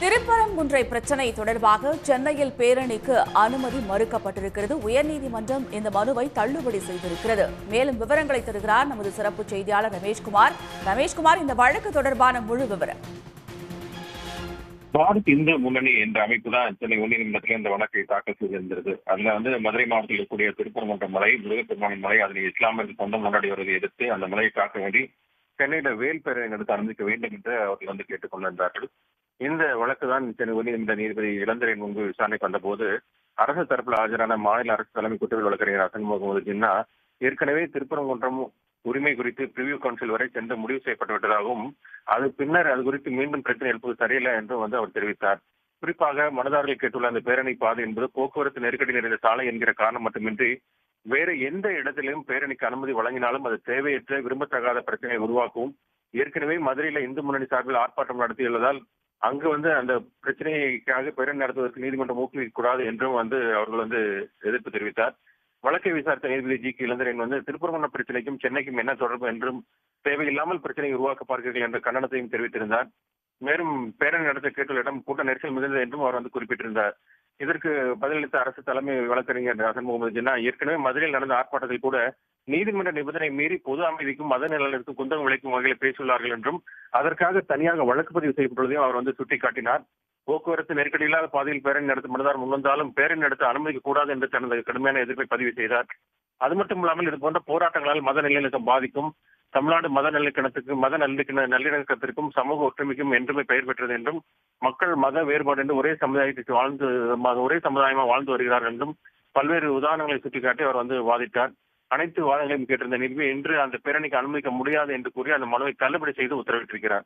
திருப்பரங்குன்றை பிரச்சினை தொடர்பாக சென்னையில் பேரணிக்கு அனுமதி மறுக்கப்பட்டிருக்கிறது. உயர்நீதிமன்றம் இந்த மனுவை தள்ளுபடி செய்திருக்கிறது. மேலும் விவரங்களை தருகிறார் நமது சிறப்பு செய்தியாளர் ரமேஷ்குமார். ரமேஷ்குமார், இந்த வழக்கு தொடர்பான முழு விவரம். பாரத் இந்து முன்னணி என்ற அமைப்பு தான் சென்னை உயர்நீதிமன்றத்தில் இந்த வழக்கை தாக்கல் செய்திருந்தது. அதுல மதுரை மாவட்டத்தில் இருக்கக்கூடிய திருப்பரங்குன்றம் மலை, முருகப்பெருமான் மலை, அதனை இஸ்லாமிற்கு சொந்தம் கொண்டாடி வருவதை எதிர்த்து அந்த மலையை காக்க வேண்டி சென்னையில வேல் பேரணி நடத்த அனுமதிக்க வேண்டும் என்று அவர்கள் கேட்டுக் கொண்டிருந்தார்கள். இந்த வழக்கு தான் சென்னை உயர்நீதிமன்ற நீதிபதி இளந்திரன் முன்பு விசாரணைக்கு வந்தபோது அரசு தரப்பில் ஆஜரான மாநில அரசு தலைமை குற்றவியல் வழக்கறிஞர் ஹசன் முகமது ஜின்னா ஏற்கனவே திருப்பரங்குன்றம் உரிமை குறித்து பிரிவியூ கவுன்சில் வரை சென்று முடிவு செய்யப்பட்டு விட்டதாகவும் அது பின்னர் அது குறித்து மீண்டும் பிரச்சனை எழுப்பது சரியில்லை என்றும் அவர் தெரிவித்தார். குறிப்பாக மனதாரர்கள் கேட்டுள்ள அந்த பேரணி பாதை என்பது போக்குவரத்து நெருக்கடி நிறைந்த சாலை என்கிற காரணம் மட்டுமின்றி வேறு எந்த இடத்திலும் பேரணிக்கு அனுமதி வழங்கினாலும் அது தேவையற்ற விரும்பத்தகாத பிரச்சனையை உருவாக்கும். ஏற்கனவே மதுரையில இந்து முன்னணி சார்பில் ஆர்ப்பாட்டம் நடத்தியுள்ளதால் அங்கு அந்த பிரச்சனைக்காக பேரணி நடத்துவதற்கு நீதிமன்றம் ஊக்குவிக்க கூடாது என்றும் அவர்கள் எதிர்ப்பு தெரிவித்தார். வழக்கை விசாரித்த நீதிபதி ஜி கே இளந்திரன் திருப்பரங்குன்றம் பிரச்சனைக்கும் சென்னைக்கும் என்ன தொடர்பு என்றும் தேவையில்லாமல் பிரச்சனையை உருவாக்க பார்க்கிறீர்கள் என்ற கண்டனத்தையும் தெரிவித்திருந்தார். மேலும் பேரணி நடத்த கேட்டுள்ள இடம் கூட்ட நெரிசல் மிகுந்தது என்றும் அவர் குறிப்பிட்டிருந்தார். இதற்கு பதிலளித்த அரசு தலைமை வழக்கறிஞர் ஹசன் முகமது ஜின்னா ஏற்கனவே மதுரையில் நடந்த ஆர்ப்பாட்டத்தில் கூட நீதிமன்ற நிபந்தனை மீறி பொது அமைதிக்கும் மத நிலைக்கும் குந்தகம் விளைக்கும் வகையில் பேசியுள்ளார்கள் என்றும் அதற்காக தனியாக வழக்கு பதிவு செய்யப்பட்டுள்ளதையும் அவர் சுட்டிக்காட்டினார். போக்குவரத்து நெருக்கடி இல்லாத பாதையில் பேரணி நடத்த மனதார் முன்வந்தாலும் பேரணி நடத்த அனுமதிக்க கூடாது என்று தனது கடுமையான எதிர்ப்பை பதிவு செய்தார். அது மட்டும் இல்லாமல் இது போன்ற போராட்டங்களால் மத நல்லிணக்கம் பாதிக்கும், தமிழ்நாடு மத நல்லிணக்கத்திற்கும் சமூக ஒற்றுமைக்கும் என்றுமே பெயர் பெற்றது என்றும் மக்கள் மத வேறுபாடு என்று ஒரே சமுதாயமாக வாழ்ந்து வருகிறார்கள் என்றும் பல்வேறு உதாரணங்களை சுட்டிக்காட்டி அவர் வாதிட்டார். அனைத்து வாதங்களையும் கேட்டிருந்த நீதிபதி இன்று அந்த பேரணிக்கு அனுமதிக்க முடியாது என்று கூறி அந்த மனுவை தள்ளுபடி செய்து உத்தரவிட்டிருக்கிறார்.